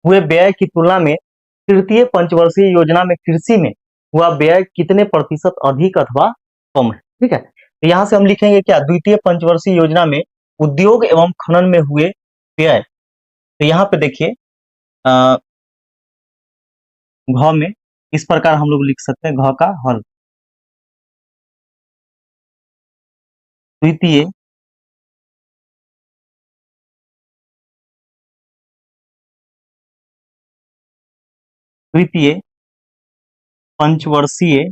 हुए व्यय की तुलना में तृतीय पंचवर्षीय योजना में कृषि में हुआ व्यय कितने प्रतिशत अधिक अथवा कम है, ठीक है। तो यहाँ से हम लिखेंगे क्या, द्वितीय पंचवर्षीय योजना में उद्योग एवं खनन में हुए व्यय। तो यहाँ पे देखिए घ में इस प्रकार हम लोग लिख सकते हैं, घ का हल, द्वितीय द्वितीय पंचवर्षीय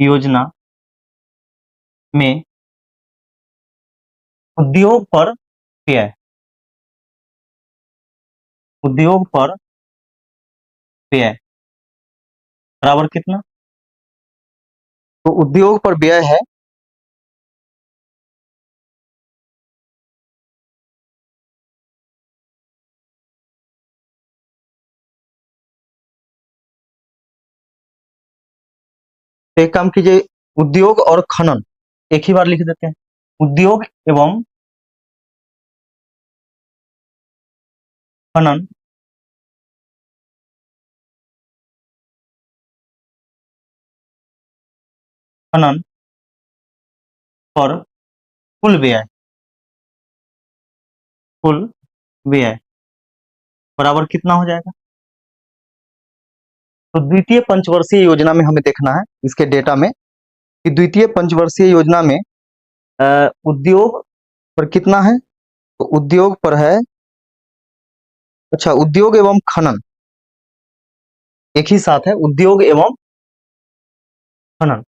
योजना में उद्योग पर व्यय, उद्योग पर व्यय बराबर कितना, तो उद्योग पर व्यय है तो एक काम कीजिए, उद्योग और खनन एक ही बार लिख देते हैं, उद्योग एवं खनन खनन पर कुल व्यय, कुल व्यय बराबर कितना हो जाएगा। तो द्वितीय पंचवर्षीय योजना में हमें देखना है इसके डेटा में कि द्वितीय पंचवर्षीय योजना में उद्योग पर कितना है, तो उद्योग पर है, अच्छा उद्योग एवं खनन एक ही साथ है, उद्योग एवं खनन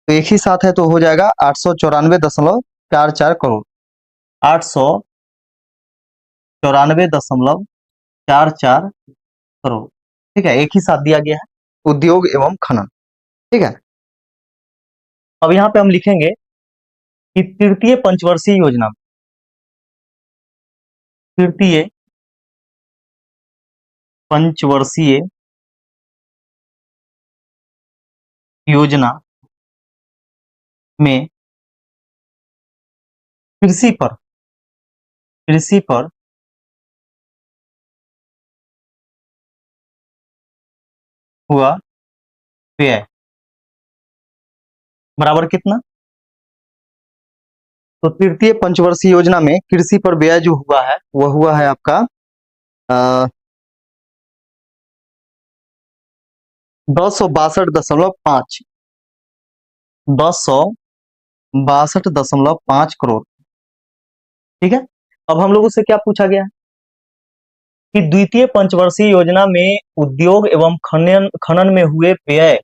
तो एक ही साथ है, तो हो जाएगा 894.44 करोड़, 894.44 करोड़, ठीक है। एक ही साथ दिया गया है उद्योग एवं खनन, ठीक है। अब यहाँ पे हम लिखेंगे कि तृतीय पंचवर्षीय योजना, तृतीय पंचवर्षीय योजना में कृषि पर हुआ व्यय बराबर कितना। तो तृतीय पंचवर्षीय योजना में कृषि पर व्यय जो हुआ है वह हुआ है आपका 10,162.5 10,162.5 करोड़। ठीक है। अब हम लोगों से क्या पूछा गया है कि द्वितीय पंचवर्षीय योजना में उद्योग एवं खनन खनन में हुए व्यय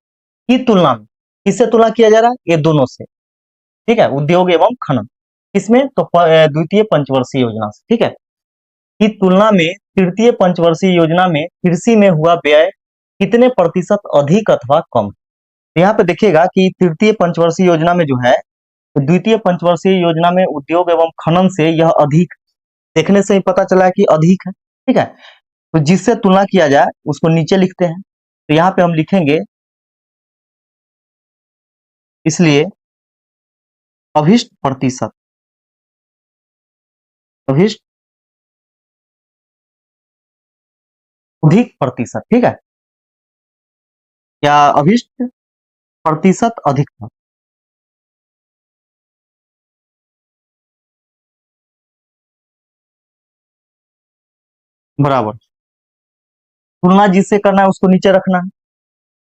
की तुलना में किससे तुलना किया जा रहा है, ये दोनों से। ठीक है, उद्योग एवं खनन किसमें, तो द्वितीय पंचवर्षीय योजना से। ठीक है, की तुलना में तृतीय पंचवर्षीय योजना में कृषि में हुआ व्यय कितने प्रतिशत अधिक अथवा कम। तो यहाँ पे देखिएगा कि तृतीय पंचवर्षीय योजना में जो है, तो द्वितीय पंचवर्षीय योजना में उद्योग एवं खनन से यह अधिक, देखने से ही पता चला है कि अधिक है। ठीक है, तो जिससे तुलना किया जाए उसको नीचे लिखते हैं। तो यहाँ पे हम लिखेंगे, इसलिए अभिष्ट प्रतिशत, अभिष्ट अधिक प्रतिशत। ठीक है, क्या अभिष्ट प्रतिशत अधिक था। बराबर, तुलना जिससे करना है उसको नीचे रखना है।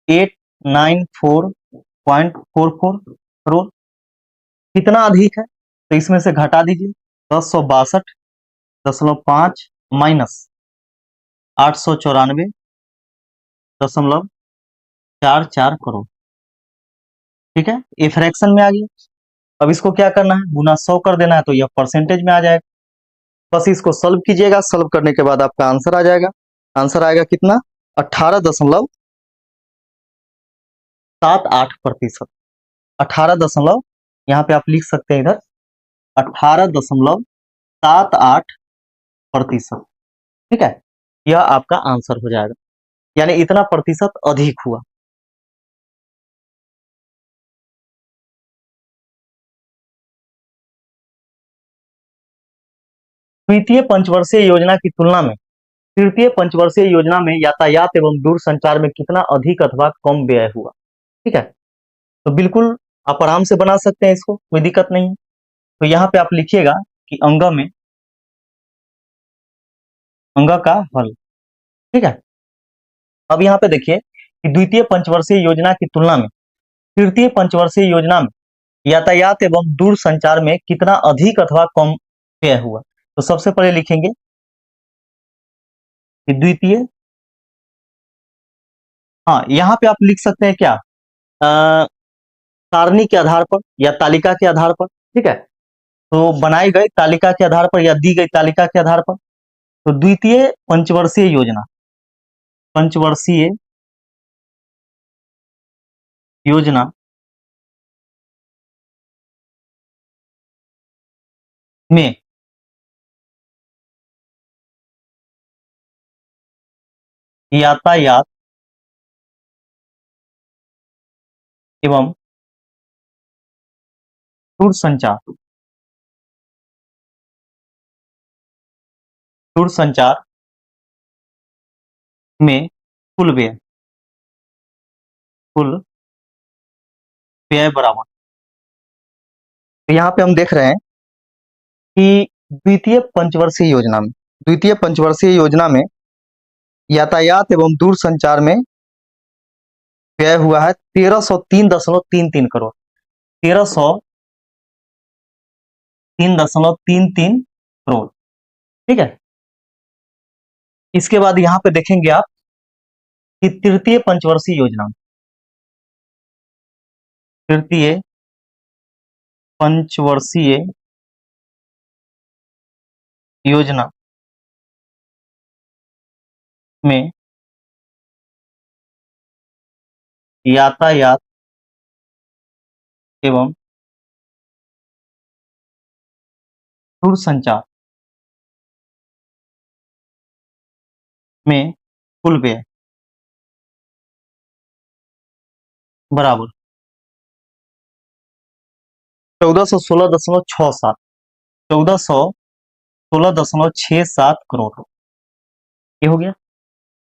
894.44 करोड़ कितना अधिक है, तो इसमें से घटा दीजिए 10,162.5 माइनस 894.44 करोड़। ठीक है, ये फ्रैक्शन में आ गया। अब इसको क्या करना है, गुना 100 कर देना है, तो यह परसेंटेज में आ जाएगा। बस इसको सॉल्व कीजिएगा, सॉल्व करने के बाद आपका आंसर आ जाएगा। आंसर आएगा कितना, 18.78%। 18 यहाँ पे आप लिख सकते हैं इधर 18.78%। ठीक है, यह आपका आंसर हो जाएगा, यानी इतना प्रतिशत अधिक हुआ। तृतीय पंचवर्षीय योजना की तुलना में तृतीय पंचवर्षीय योजना में यातायात एवं दूरसंचार में कितना अधिक अथवा कम व्यय हुआ। ठीक है, तो बिल्कुल आप आराम से बना सकते हैं इसको, कोई दिक्कत नहीं है। तो यहाँ पे आप लिखिएगा कि अंग का हल। ठीक है, अब यहाँ पे देखिए कि द्वितीय पंचवर्षीय योजना की तुलना में तृतीय पंचवर्षीय योजना में यातायात एवं दूरसंचार में कितना अधिक अथवा कम व्यय हुआ। तो सबसे पहले लिखेंगे कि द्वितीय, हाँ यहाँ पे आप लिख सकते हैं क्या, सारणी के आधार पर या तालिका के आधार पर। ठीक है, तो बनाई गई तालिका के आधार पर या दी गई तालिका के आधार पर, तो द्वितीय पंचवर्षीय योजना, पंचवर्षीय योजना में यातायात एवं दूरसंचार में कुल व्यय बराबर। तो यहाँ पे हम देख रहे हैं कि द्वितीय पंचवर्षीय योजना में यातायात एवं दूरसंचार में व्यय हुआ है 1303.33 करोड़। 1303.33 करोड़। ठीक है, इसके बाद यहाँ पे देखेंगे आप कि तृतीय पंचवर्षीय योजना में यातायात एवं दूरसंचार में कुल व्यय बराबर 1416.67 1416.67 करोड़, ये हो गया।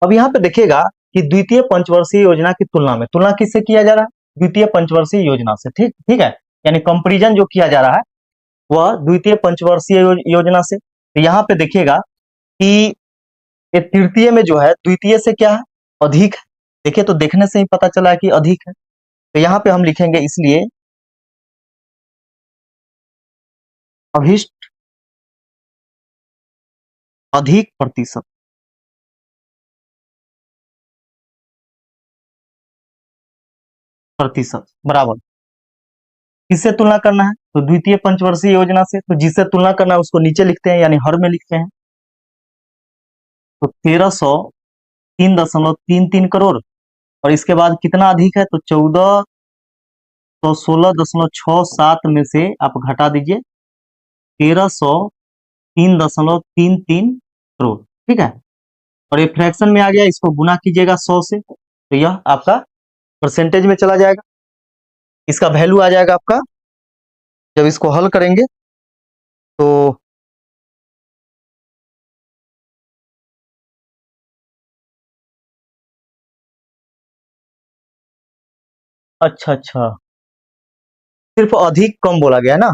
अब यहाँ पे देखिएगा कि द्वितीय पंचवर्षीय योजना की तुलना किससे किया जा रहा है? द्वितीय पंचवर्षीय योजना से, ठीक ठीक है, यानी कंपैरिजन जो किया जा रहा है वह द्वितीय पंचवर्षीय योजना से। तो यहाँ पे देखिएगा कि ये तृतीय में जो है द्वितीय से क्या है, अधिक है। देखिए तो देखने से ही पता चला है कि अधिक है। तो यहाँ पे हम लिखेंगे इसलिए अभिष्ट अधिक प्रतिशत, बराबर किससे तुलना करना है? तो द्वितीय पंचवर्षीय योजना से। तो जिससे तुलना करना है उसको नीचे लिखते हैं, यानी हर में लिखते हैं। तो 1303.33 करोड़, और इसके बाद कितना अधिक है? तो 1416.67 में से आप घटा दीजिए 1303.33 करोड़, ठीक है। और ये फ्रैक्शन में आ गया, इसको गुना कीजिएगा 100 से, तो यह आपका परसेंटेज में चला जाएगा। इसका वैल्यू आ जाएगा आपका, जब इसको हल करेंगे तो अच्छा अच्छा, सिर्फ अधिक कम बोला गया है ना,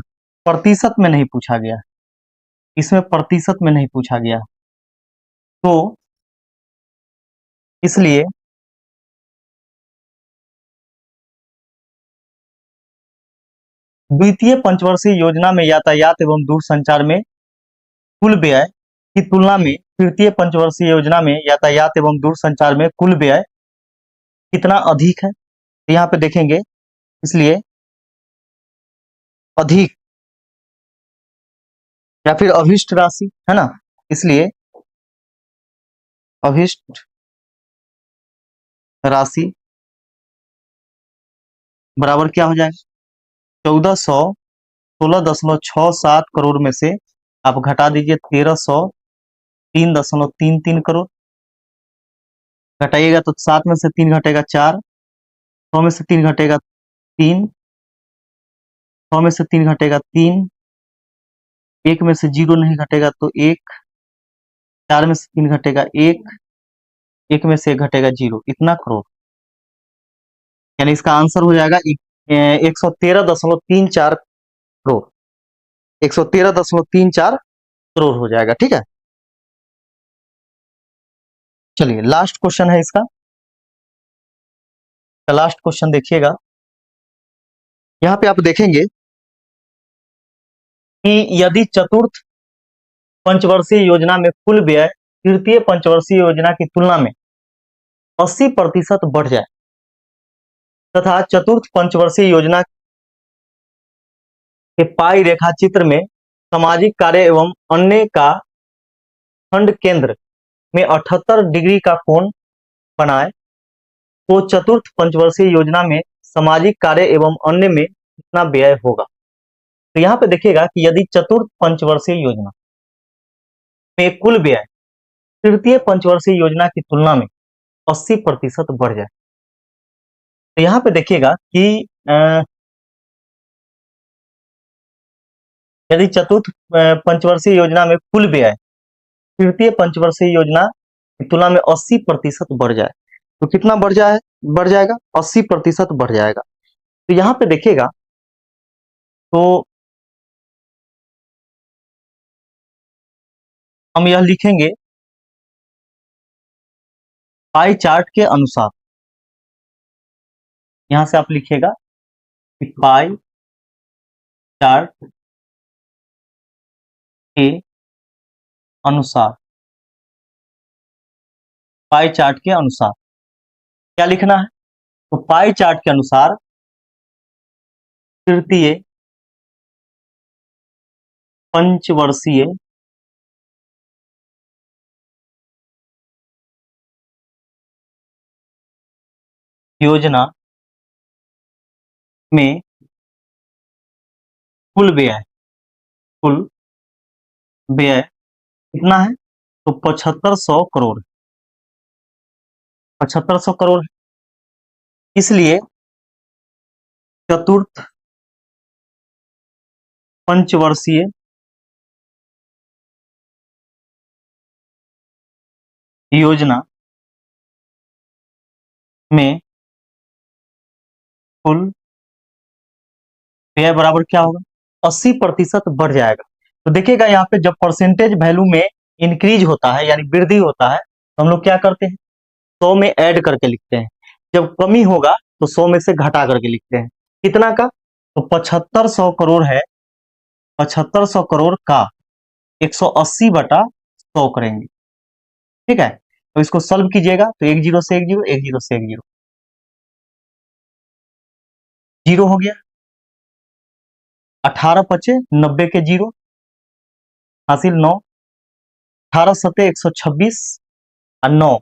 प्रतिशत में नहीं पूछा गया, इसमें प्रतिशत में नहीं पूछा गया। तो इसलिए द्वितीय पंचवर्षीय योजना में यातायात एवं दूरसंचार में कुल व्यय की तुलना में तृतीय पंचवर्षीय योजना में यातायात एवं दूरसंचार में कुल व्यय कितना अधिक है? तो यहाँ पे देखेंगे, इसलिए अधिक या फिर अभिष्ट राशि है ना, इसलिए अभिष्ट राशि बराबर क्या हो जाएगा? 1416.67 करोड़ में से आप घटा दीजिए 1303.33 करोड़, घटाइएगा तो 7 में से 3 घटेगा 4, 100 में से 3 घटेगा 3, 100 में से 3 घटेगा 3, 1 में से 0 नहीं घटेगा तो 1, 4 में से 3 घटेगा 1, 1 में से 1 घटेगा 0, इतना करोड़। यानी इसका आंसर हो जाएगा 113.34 करोड़, 113.34 करोड़ हो जाएगा, ठीक है। चलिए लास्ट क्वेश्चन है इसका, लास्ट क्वेश्चन देखिएगा। यहाँ पे आप देखेंगे कि यदि चतुर्थ पंचवर्षीय योजना में कुल व्यय तृतीय पंचवर्षीय योजना की तुलना में 80% बढ़ जाए तथा चतुर्थ पंचवर्षीय योजना के पाई रेखा चित्र में सामाजिक कार्य एवं अन्य का खंड केंद्र में 78 डिग्री का कोण बनाए, तो चतुर्थ पंचवर्षीय योजना में सामाजिक कार्य एवं अन्य में कितना व्यय होगा? तो यहाँ पे देखिएगा कि यदि चतुर्थ पंचवर्षीय योजना में कुल व्यय तृतीय पंचवर्षीय योजना की तुलना में 80% बढ़ जाए, तो यहाँ पे देखिएगा कि यदि चतुर्थ पंचवर्षीय योजना में कुल व्यय तृतीय पंचवर्षीय योजना की तुलना में 80% बढ़ जाए, तो कितना बढ़ जाएगा 80% बढ़ जाएगा। तो यहाँ पे देखिएगा तो हम यह लिखेंगे पाई चार्ट के अनुसार, यहां से आप लिखिएगा कि पाई चार्ट के अनुसार, पाई चार्ट के अनुसार क्या लिखना है? तो पाई चार्ट के अनुसार तृतीय पंचवर्षीय योजना में कुल व्यय कितना है? तो 7500 करोड़, 7500 करोड़ है। इसलिए चतुर्थ पंचवर्षीय योजना में कुल व्यय बराबर क्या होगा, 80% बढ़ जाएगा। तो देखिएगा यहाँ पे जब परसेंटेज वैल्यू में इंक्रीज होता है यानी वृद्धि होता है तो हम लोग क्या करते हैं, 100 में ऐड करके लिखते हैं। जब कमी होगा तो 100 में से घटा करके लिखते हैं। कितना का, तो 7500 करोड़ है, 7500 करोड़ का 180/100 करेंगे। ठीक है, तो इसको सॉल्व कीजिएगा तो एक जीरो से एक जीरो, एक जीरो से एक जीरो, जीरो हो गया। 18 पचे 90 के जीरो, हासिल 9, 18 सते 126 और 9,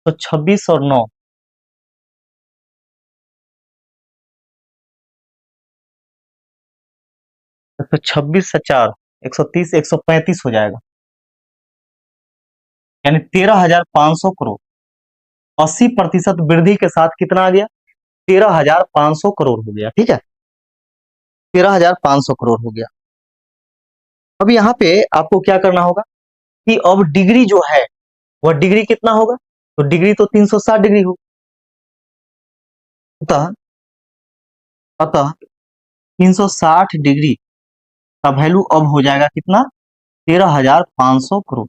तो 26 और 9, तो 26 से 4 130, 135 हो जाएगा, यानी 13,500 करोड़। 80% वृद्धि के साथ कितना आ गया, 13,500 करोड़ हो गया। ठीक है, 13,500 करोड़ हो गया। अब यहाँ पे आपको क्या करना होगा कि अब डिग्री जो है वह डिग्री कितना होगा, तो डिग्री तो 360 डिग्री होगा। अतः अतः 360 डिग्री का वैल्यू अब हो जाएगा कितना, 13,500 करोड़,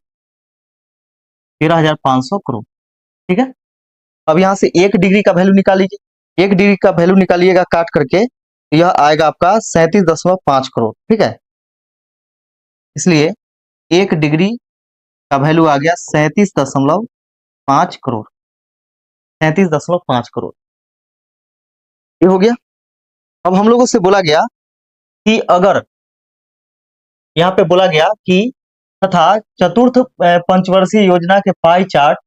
13,500 करोड़। ठीक है, अब यहां से 1 डिग्री का वैल्यू निकाल लीजिए, 1 डिग्री का वैल्यू निकालिएगा काट करके, तो यह आएगा आपका 37.5 करोड़। ठीक है, इसलिए 1 डिग्री का वैल्यू आ गया 37.5 करोड़, 37.5 करोड़, ये हो गया। अब हम लोगों से बोला गया कि अगर यहाँ पे बोला गया कि तथा चतुर्थ पंचवर्षीय योजना के पाई चार्ट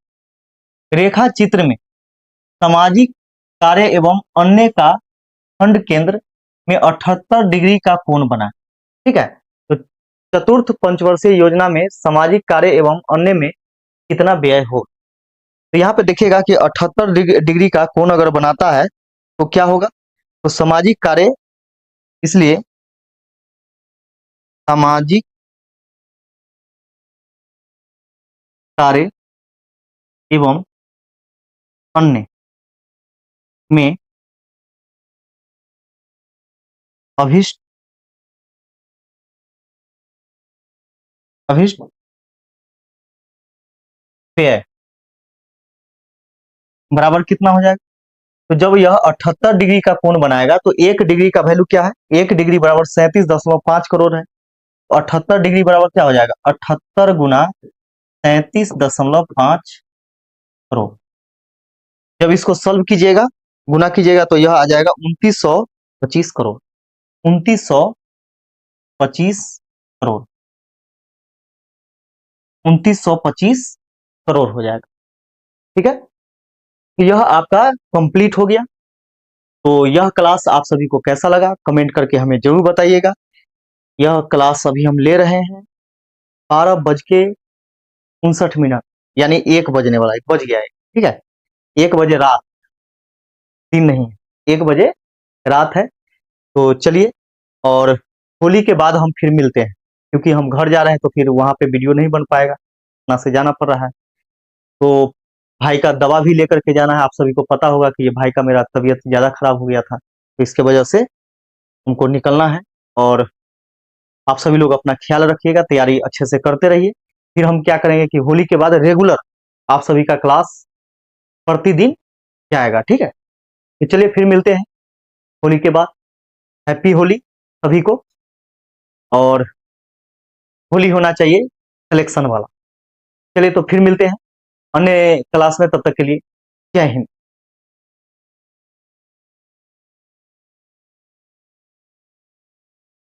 रेखा चित्र में सामाजिक कार्य एवं अन्य का खंड केंद्र में 78 डिग्री का कोण बना। ठीक है, तो चतुर्थ पंचवर्षीय योजना में सामाजिक कार्य एवं अन्य में कितना व्यय हो, तो यहाँ पे देखिएगा कि 78 डिग्री का कोण अगर बनाता है तो क्या होगा, तो सामाजिक कार्य, इसलिए सामाजिक कार्य एवं अन्य में अभिष्ट अभिष्ट व्यय बराबर कितना हो जाएगा, तो जब यह 78 डिग्री का कोण बनाएगा तो 1 डिग्री का वैल्यू क्या है, 1 डिग्री बराबर 37.5 करोड़ है। तो 78 डिग्री बराबर क्या हो जाएगा, 78 गुना 37.5 करोड़। जब इसको सॉल्व कीजिएगा, गुना कीजिएगा, तो यह आ जाएगा 2925 करोड़, 2925 करोड़, 2925 करोड़ हो जाएगा। ठीक है, तो यह आपका कंप्लीट हो गया। तो यह क्लास आप सभी को कैसा लगा कमेंट करके हमें जरूर बताइएगा। यह क्लास अभी हम ले रहे हैं 12:59, यानी 1 बजने वाला है, बज गया है। ठीक है, 1 बजे रात, दिन नहीं, 1 बजे रात है। तो चलिए, और होली के बाद हम फिर मिलते हैं, क्योंकि हम घर जा रहे हैं तो फिर वहां पे वीडियो नहीं बन पाएगा, ना से जाना पड़ रहा है। तो भाई का दवा भी लेकर के जाना है। आप सभी को पता होगा कि ये भाई का मेरा तबीयत ज्यादा खराब हो गया था, तो इसके वजह से हमको निकलना है। और आप सभी लोग अपना ख्याल रखिएगा, तैयारी अच्छे से करते रहिए। फिर हम क्या करेंगे कि होली के बाद रेगुलर आप सभी का क्लास प्रतिदिन जाएगा। ठीक है, तो चलिए फिर मिलते हैं होली के बाद। हैप्पी होली सभी को, और होली होना चाहिए सिलेक्शन वाला। चलिए तो फिर मिलते हैं अन्य क्लास में, तब तक के लिए जय हिंद।